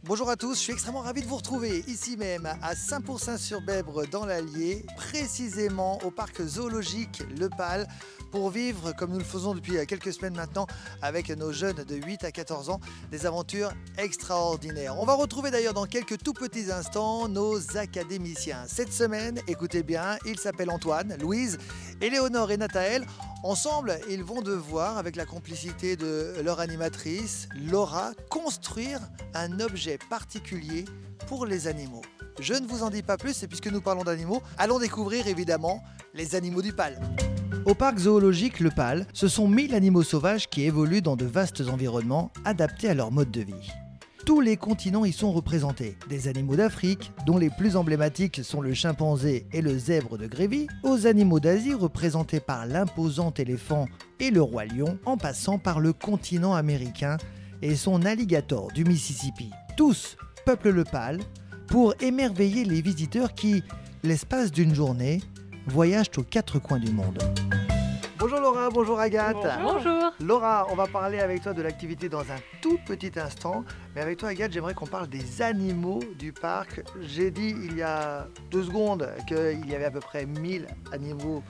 Bonjour à tous, je suis extrêmement ravi de vous retrouver ici même à Saint-Pourçain-sur-Bèbre dans l'Allier, précisément au parc zoologique Le Pal, pour vivre, comme nous le faisons depuis quelques semaines maintenant, avec nos jeunes de 8 à 14 ans, des aventures extraordinaires. On va retrouver d'ailleurs dans quelques tout petits instants nos académiciens. Cette semaine, écoutez bien, ils s'appellent Antoine, Louise, Éléonore et Nathaël. Ensemble, ils vont devoir, avec la complicité de leur animatrice, Laura, construire un objet particulier pour les animaux. Je ne vous en dis pas plus, et puisque nous parlons d'animaux, allons découvrir évidemment les animaux du Pal. Au parc zoologique Le Pal, ce sont 1000 animaux sauvages qui évoluent dans de vastes environnements adaptés à leur mode de vie. Tous les continents y sont représentés, des animaux d'Afrique, dont les plus emblématiques sont le chimpanzé et le zèbre de Grévy, aux animaux d'Asie représentés par l'imposant éléphant et le roi lion, en passant par le continent américain et son alligator du Mississippi. Tous peuplent le Pal pour émerveiller les visiteurs qui, l'espace d'une journée, voyagent aux 4 coins du monde. Bonjour Laura, bonjour Agathe. Bonjour. Laura, on va parler avec toi de l'activité dans un tout petit instant. Mais avec toi Agathe, j'aimerais qu'on parle des animaux du parc. J'ai dit il y a 2 secondes qu'il y avait à peu près 1000 animaux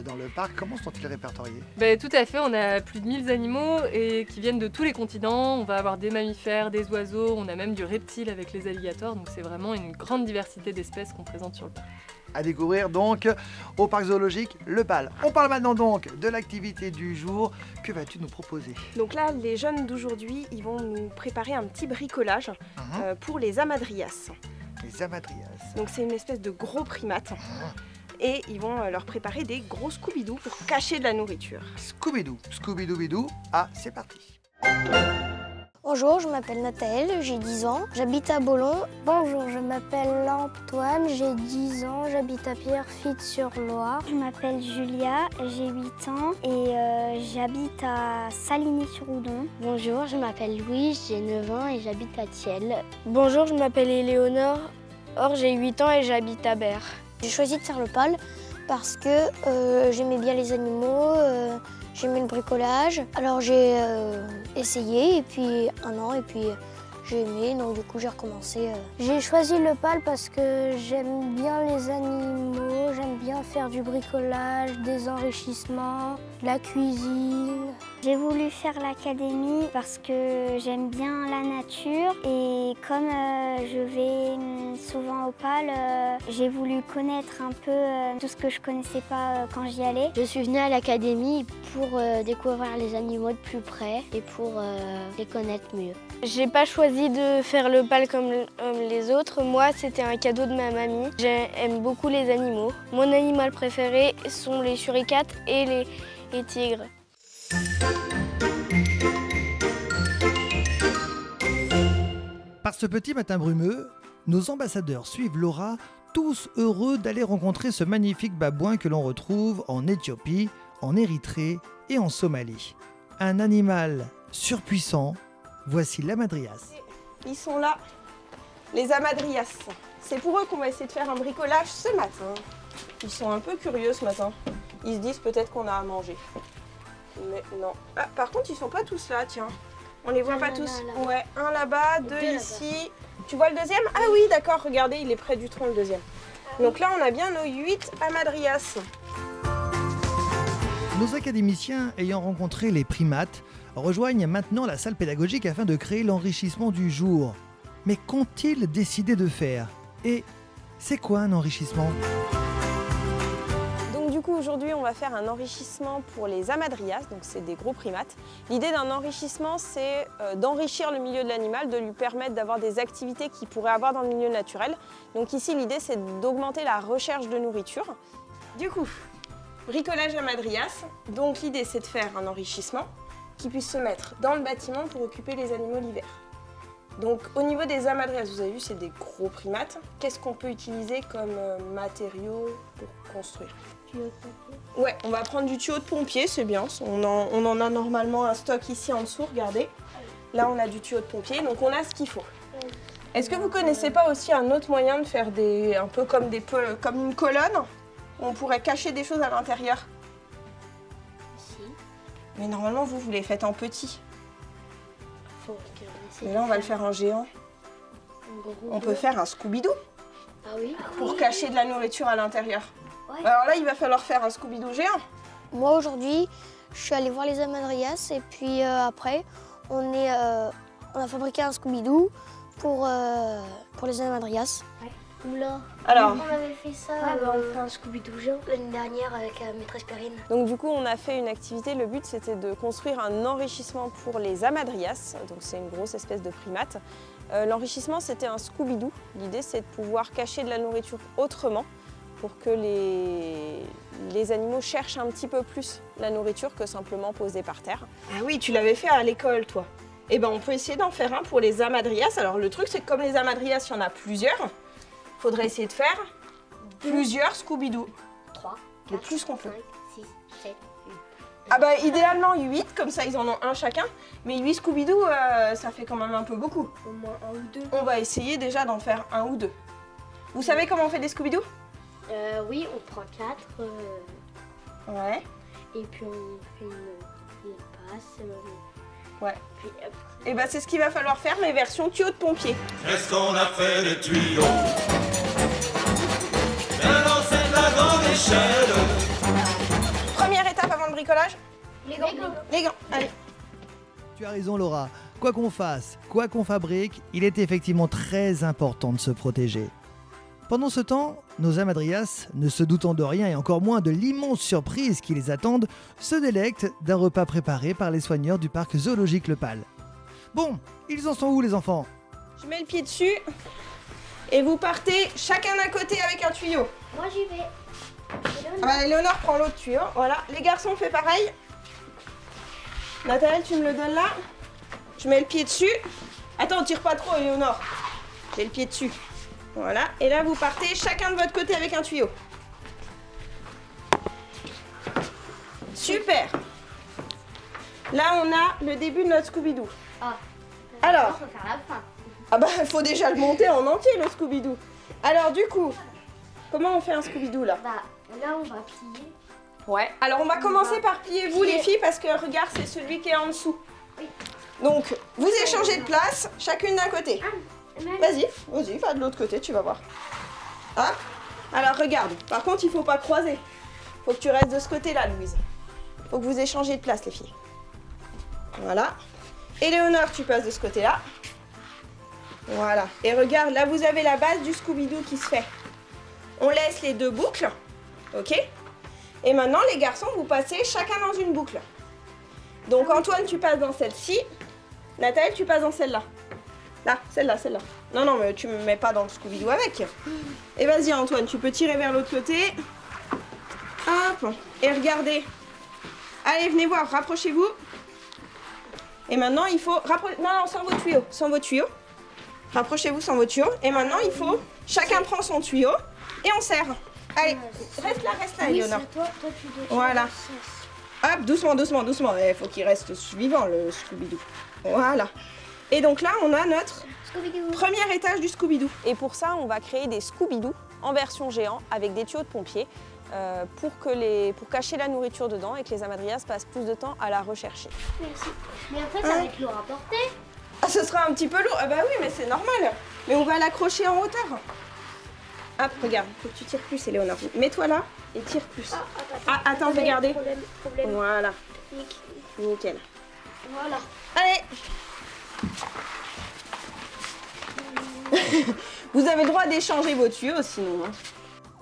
dans le parc. Comment sont-ils répertoriés? Tout à fait, on a plus de 1000 animaux et qui viennent de tous les continents. On va avoir des mammifères, des oiseaux, on a même du reptile avec les alligators. Donc c'est vraiment une grande diversité d'espèces qu'on présente sur le parc. À découvrir donc au parc zoologique Le Pal. On parle maintenant donc de l'activité du jour. Que vas-tu nous proposer? Donc là, les jeunes d'aujourd'hui, ils vont nous préparer un petit bricolage pour les hamadryas. Les hamadryas. Donc c'est une espèce de gros primate. Et ils vont leur préparer des gros Scooby-Doo pour cacher de la nourriture. Scooby-Doo, Scooby-Doo-Bidou. Ah, c'est parti. Bonjour, je m'appelle Nathaël, j'ai 10 ans, j'habite à Bolon. Bonjour, je m'appelle Antoine, j'ai 10 ans, j'habite à Pierrefitte-sur-Loire. Je m'appelle Julia, j'ai 8 ans et j'habite à Saligny-sur-Oudon. Bonjour, je m'appelle Louise, j'ai 9 ans et j'habite à Thiel. Bonjour, je m'appelle Éléonore, j'ai 8 ans et j'habite à Berre. J'ai choisi de faire le Pal parce que j'aimais bien les animaux. J'aimais le bricolage, alors j'ai essayé et puis 1 an et puis j'ai aimé, donc du coup j'ai recommencé. J'ai choisi le Pal parce que j'aime bien les animaux, j'aime bien faire du bricolage, des enrichissements, de la cuisine. J'ai voulu faire l'académie parce que j'aime bien la nature et comme je vais souvent au Pal, j'ai voulu connaître un peu tout ce que je connaissais pas quand j'y allais. Je suis venue à l'académie pour découvrir les animaux de plus près et pour les connaître mieux. J'ai pas choisi de faire le Pal comme les autres. Moi, c'était un cadeau de ma mamie. J'aime beaucoup les animaux. Mon animal préféré sont les suricates et les tigres. Par ce petit matin brumeux, nos ambassadeurs suivent Laura, tous heureux d'aller rencontrer ce magnifique babouin que l'on retrouve en Éthiopie, en Érythrée et en Somalie. Un animal surpuissant, voici l'hamadryas. Ils sont là, les hamadryas. C'est pour eux qu'on va essayer de faire un bricolage ce matin. Ils sont un peu curieux ce matin. Ils se disent peut-être qu'on a à manger. Mais non. Ah, par contre, ils sont pas tous là, tiens. On les voit pas tous. Ouais, un là-bas, 2 ici. Tu vois le deuxième? Ah oui, d'accord, regardez, il est près du tronc le deuxième. Donc là, on a bien nos 8 hamadryas. Nos académiciens ayant rencontré les primates rejoignent maintenant la salle pédagogique afin de créer l'enrichissement du jour. Mais qu'ont-ils décidé de faire? Et c'est quoi un enrichissement? Du coup, aujourd'hui, on va faire un enrichissement pour les hamadryas, donc c'est des gros primates. L'idée d'un enrichissement, c'est d'enrichir le milieu de l'animal, de lui permettre d'avoir des activités qu'il pourrait avoir dans le milieu naturel. Donc ici, l'idée, c'est d'augmenter la recherche de nourriture. Du coup, bricolage hamadryas. Donc l'idée, c'est de faire un enrichissement qui puisse se mettre dans le bâtiment pour occuper les animaux l'hiver. Donc au niveau des hamadryas, vous avez vu, c'est des gros primates. Qu'est-ce qu'on peut utiliser comme matériaux pour construire? Ouais, on va prendre du tuyau de pompier, c'est bien. On en a normalement un stock ici en dessous, regardez. Là, on a du tuyau de pompier, donc on a ce qu'il faut. Est-ce que vous connaissez pas aussi un autre moyen de faire un peu comme une colonne? On pourrait cacher des choses à l'intérieur. Si. Mais normalement, vous les faites en petit. Faut Mais là, on va le faire en géant. On peut faire un Scooby-Doo Ah oui. pour cacher de la nourriture à l'intérieur. Ouais. Alors là, il va falloir faire un Scooby-Doo géant. Moi aujourd'hui, je suis allée voir les Amadrias et puis après, on a fabriqué un Scooby-Doo pour les Amadrias. Ouais. Oula. Alors, On avait fait ça, on fait un Scooby-Doo géant l'année dernière avec maîtresse Perrine. donc du coup, on a fait une activité. Le but, c'était de construire un enrichissement pour les Amadrias. Donc c'est une grosse espèce de primate. L'enrichissement, c'était un Scooby-Doo. L'idée, c'est de pouvoir cacher de la nourriture autrement pour que les animaux cherchent un petit peu plus la nourriture que simplement posée par terre. Ah oui, tu l'avais fait à l'école, toi. Eh ben, on peut essayer d'en faire un pour les Amadrias. Alors le truc, c'est que comme les Amadrias, il y en a plusieurs, il faudrait essayer de faire plusieurs Scooby-Doo. 3, Le plus qu'on peut. 5, 6, 7, 8. Ah bah idéalement 8, comme ça ils en ont un chacun. Mais 8 Scooby-Doo, ça fait quand même un peu beaucoup. Au moins 1 ou 2. On va essayer déjà d'en faire 1 ou 2. Vous savez comment on fait des Scooby-Doo? Oui, on prend 4. Ouais. Et puis on fait une passe. Ouais. Puis hop. Et bah c'est ce qu'il va falloir faire, mais version tuyau de pompier. Qu'est-ce qu'on a fait des tuyaux? Bien dans cette la grande échelle. Première étape avant le bricolage, Les gants. les gants. Allez. Tu as raison Laura, quoi qu'on fasse, quoi qu'on fabrique, il est effectivement très important de se protéger. Pendant ce temps, nos Amadrias, ne se doutant de rien et encore moins de l'immense surprise qui les attendent, se délectent d'un repas préparé par les soigneurs du parc zoologique Le Pal. Bon, ils en sont où les enfants? Je mets le pied dessus et vous partez chacun d'un côté avec un tuyau. Moi j'y vais. Ah bah, Léonore prend l'autre tuyau, voilà. Les garçons, fait pareil. Nathalie, tu me le donnes là. Je mets le pied dessus. Attends, tire pas trop, Léonore. J'ai le pied dessus. Voilà. Et là, vous partez chacun de votre côté avec un tuyau. Super. Là, on a le début de notre Scooby-Doo. Ah. Alors, On va faire la fin. ah bah, il faut déjà le monter en entier, le Scooby-Doo. Alors, du coup, comment on fait un Scooby-Doo, là? Bah là on va plier. Ouais. Alors on va commencer par plier vous les filles parce que regarde c'est celui qui est en dessous. Oui. Donc vous échangez de place, chacune d'un côté. Vas-y, va de l'autre côté, tu vas voir. Hop. Alors regarde, par contre il faut pas croiser. Faut que tu restes de ce côté-là, Louise. Faut que vous échangez de place les filles. Voilà. Éléonore, tu passes de ce côté-là. Voilà. Et regarde, là vous avez la base du Scooby-Doo qui se fait. On laisse les deux boucles. Ok? Et maintenant, les garçons, vous passez chacun dans une boucle. Donc, Antoine, tu passes dans celle-ci. Nathalie, tu passes dans celle-là. Là, celle-là, celle-là. Non, non, mais tu me mets pas dans le Scooby-Doo avec. Et vas-y, Antoine, tu peux tirer vers l'autre côté. Hop. Et regardez. Allez, venez voir, rapprochez-vous. Et maintenant, il faut... Non, sans vos tuyaux. Sans vos tuyaux. Rapprochez-vous sans vos tuyaux. Et maintenant, il faut... Chacun prend son tuyau et on serre. Allez, reste là, Léonore. Toi, tu dois. Voilà. Hop, doucement, doucement, doucement. Il faut qu'il reste suivant, le Scooby-Doo. Voilà. Et donc là, on a notre premier étage du Scooby-Doo. Et pour ça, on va créer des Scooby-Doo en version géant avec des tuyaux de pompier pour cacher la nourriture dedans et que les Amadrias passent plus de temps à la rechercher. Merci. Mais après, ça va être lourd à porter. Ah, ce sera un petit peu lourd. Ah bah oui, mais c'est normal. Mais on va l'accrocher en hauteur. Hop, regarde, il faut que tu tires plus, Éléonore. Mets-toi là et tire plus. Ah, attends, regardez. Problème. Voilà. Technique. Nickel. Voilà. Allez. Vous avez le droit d'échanger vos tuyaux sinon. Hein.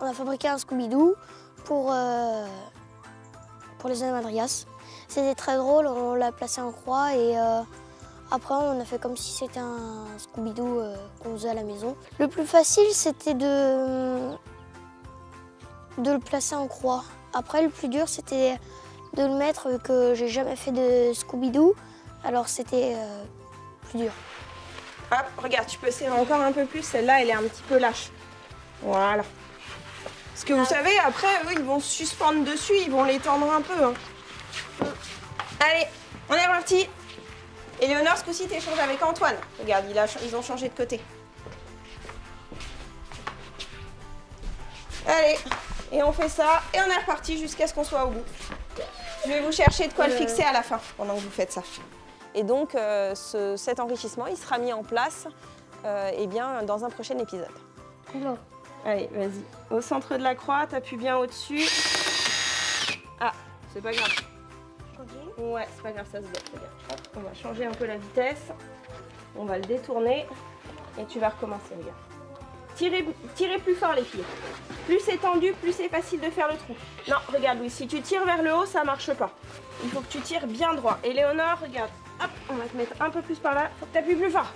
On a fabriqué un Scooby-Doo pour les Amadrias. C'était très drôle, on l'a placé en croix et après on a fait comme si c'était un Scooby-Doo qu'on faisait à la maison. Le plus facile c'était de le placer en croix. Après le plus dur c'était de le mettre vu que j'ai jamais fait de Scooby-Doo, alors c'était plus dur. Hop, regarde, tu peux serrer encore un peu plus, celle-là elle est un petit peu lâche. Voilà. Parce que vous savez, après eux ils vont se suspendre dessus, ils vont l'étendre un peu. Hein. Allez, on est parti. Éléonore, ce coup-ci, t'échanges avec Antoine. Regarde, ils ont changé de côté. Allez, et on fait ça, et on est reparti jusqu'à ce qu'on soit au bout. Je vais vous chercher de quoi le fixer à la fin, pendant que vous faites ça. Et donc, cet enrichissement, il sera mis en place eh bien, dans un prochain épisode. Non. Allez, vas-y. Au centre de la croix, t'appuies bien au-dessus. Ah, c'est pas grave. Ouais, c'est pas grave, ça se bloque. Regarde. Hop, on va changer un peu la vitesse. On va le détourner. Et tu vas recommencer, regarde. Tirez plus fort, les filles. Plus c'est tendu, plus c'est facile de faire le trou. Non, regarde, Louis, si tu tires vers le haut, ça marche pas. Il faut que tu tires bien droit. Et Léonore, regarde. Hop, on va te mettre un peu plus par là. Faut que tu appuies plus fort.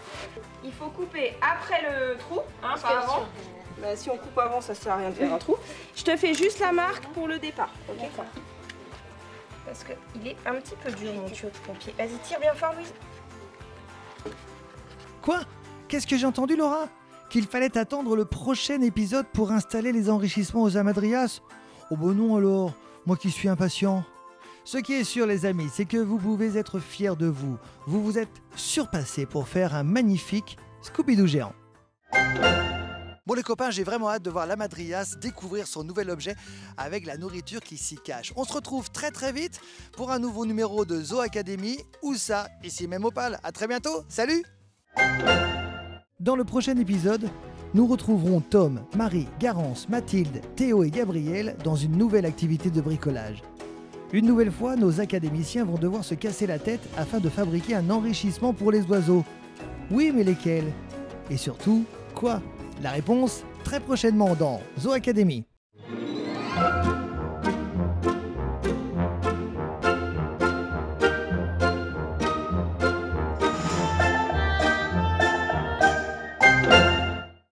Il faut couper après le trou, hein, pas avant. Bah, si on coupe avant, ça sert à rien de faire un trou. Je te fais juste la marque pour le départ, ok? Parce qu'il est un petit peu dur, mon tuyau de pompier. Vas-y, tire bien fort, Louise. Quoi? Qu'est-ce que j'ai entendu, Laura? Qu'il fallait attendre le prochain épisode pour installer les enrichissements aux amadrias? Oh bon non alors, moi qui suis impatient. Ce qui est sûr, les amis, c'est que vous pouvez être fiers de vous. Vous vous êtes surpassés pour faire un magnifique Scooby-Doo géant. Bon les copains, j'ai vraiment hâte de voir l'Amadrias découvrir son nouvel objet avec la nourriture qui s'y cache. On se retrouve très vite pour un nouveau numéro de Zoo Academy. Où ça? Ici même au PAL. À très bientôt, salut! Dans le prochain épisode, nous retrouverons Tom, Marie, Garance, Mathilde, Théo et Gabriel dans une nouvelle activité de bricolage. Une nouvelle fois, nos académiciens vont devoir se casser la tête afin de fabriquer un enrichissement pour les oiseaux. Oui, mais lesquels? Et surtout, quoi? La réponse, très prochainement dans Zoo Academy.